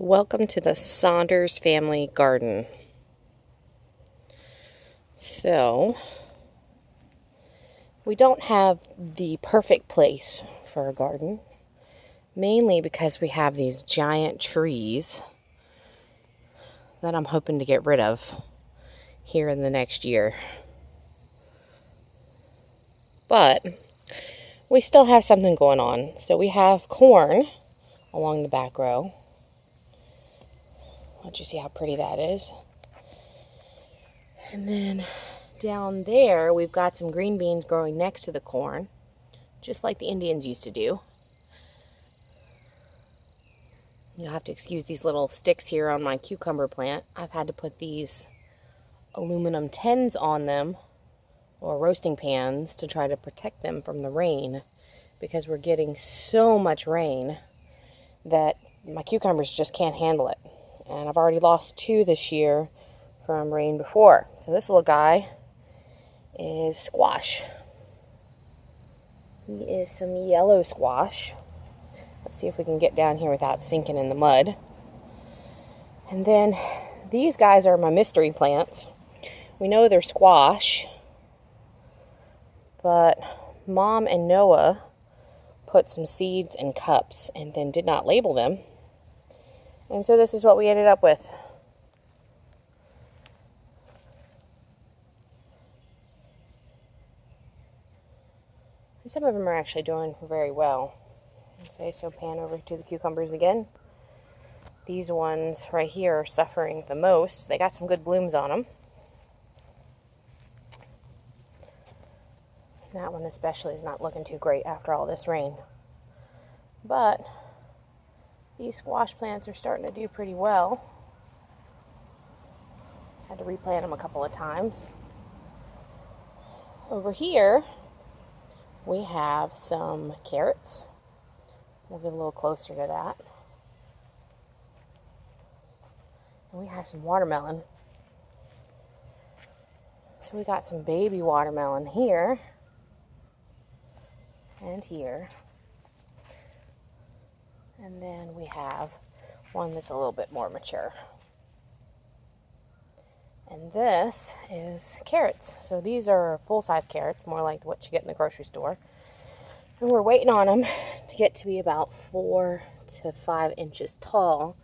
Welcome to the Saunders family garden. So, we don't have the perfect place for a garden, mainly because we have these giant trees that I'm hoping to get rid of here in the next year. But we still have something going on. So we have corn along the back row. Don't you see how pretty that is? And then down there, we've got some green beans growing next to the corn, just like the Indians used to do. You'll have to excuse these little sticks here on my cucumber plant. I've had to put these aluminum tins on them, or roasting pans, to try to protect them from the rain, because we're getting so much rain that my cucumbers just can't handle it. And I've already lost 2 this year from rain before. So this little guy is squash. He is some yellow squash. Let's see if we can get down here without sinking in the mud. And then these guys are my mystery plants. We know they're squash, but Mom and Noah put some seeds in cups and then did not label them. And so this is what we ended up with. And some of them are actually doing very well. Okay, so pan over to the cucumbers again. These ones right here are suffering the most. They got some good blooms on them. That one especially is not looking too great after all this rain. But these squash plants are starting to do pretty well. Had to replant them a couple of times. Over here, we have some carrots. We'll get a little closer to that. And we have some watermelon. So we got some baby watermelon here and here. And then we have one that's a little bit more mature. And this is carrots. So these are full-size carrots, more like what you get in the grocery store. And we're waiting on them to get to be about 4 to 5 inches tall,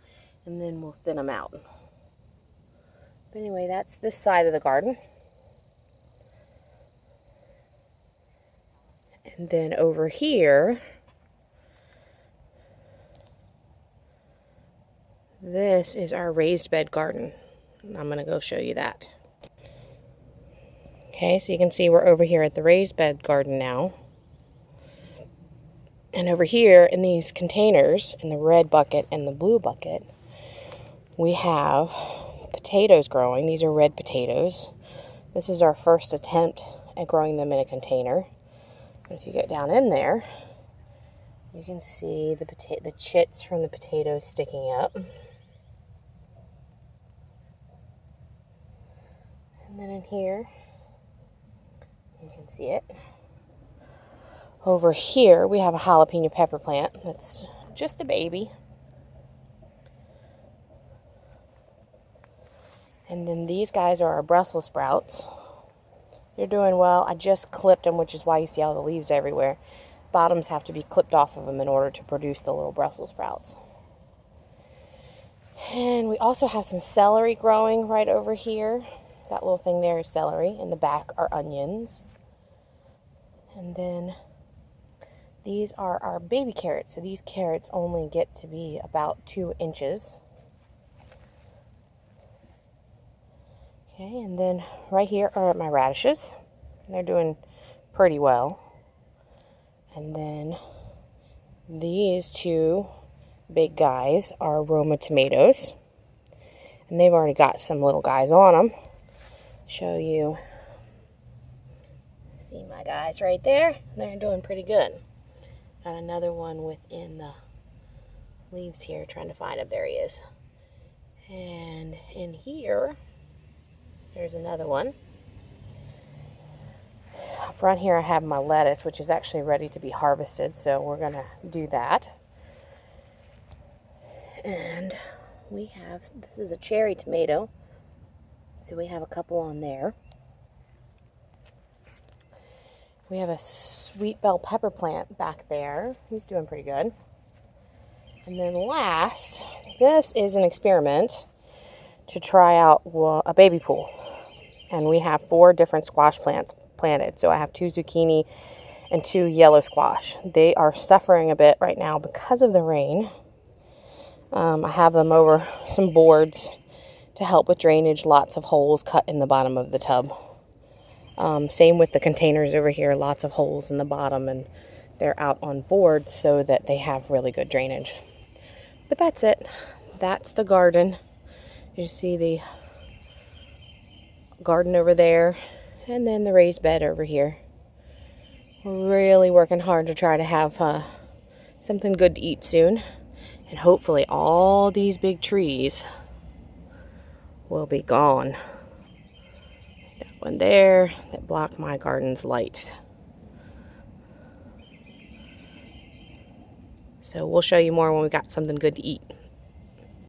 and then we'll thin them out. But anyway, that's this side of the garden. And then over here, this is our raised bed garden. And I'm going to go show you that. Okay, so you can see we're over here at the raised bed garden now. And over here in these containers, in the red bucket and the blue bucket, we have potatoes growing. These are red potatoes. This is our first attempt at growing them in a container. If you get down in there, you can see the chits from the potatoes sticking up. And then in here, you can see it. Over here, we have a jalapeno pepper plant that's just a baby. And then these guys are our Brussels sprouts. They're doing well. I just clipped them, which is why you see all the leaves everywhere. Bottoms have to be clipped off of them in order to produce the little Brussels sprouts. And we also have some celery growing right over here. That little thing there is celery. In the back are onions. And then these are our baby carrots. So these carrots only get to be about 2 inches. Okay, and then right here are my radishes. They're doing pretty well. And then these 2 big guys are Roma tomatoes. And they've already got some little guys on them. Show you. See my guys right there? They're doing pretty good. Got another one within the leaves here, trying to find him. There he is. And in here, there's another one. Up front here I have my lettuce, which is actually ready to be harvested, so we're going to do that. And we have, this is a cherry tomato, so we have a couple on there. We have a sweet bell pepper plant back there. He's doing pretty good. And then last, this is an experiment to try out a baby pool. And we have 4 different squash plants planted. So I have 2 zucchini and 2 yellow squash. They are suffering a bit right now because of the rain. I have them over some boards to help with drainage. Lots of holes cut in the bottom of the tub. Same with the containers over here, lots of holes in the bottom, and they're out on boards so that they have really good drainage. But that's it. That's the garden. You see the garden over there, and then the raised bed over here. We're really working hard to try to have something good to eat soon, and hopefully all these big trees will be gone. One there that block my garden's light. So we'll show you more when we got something good to eat.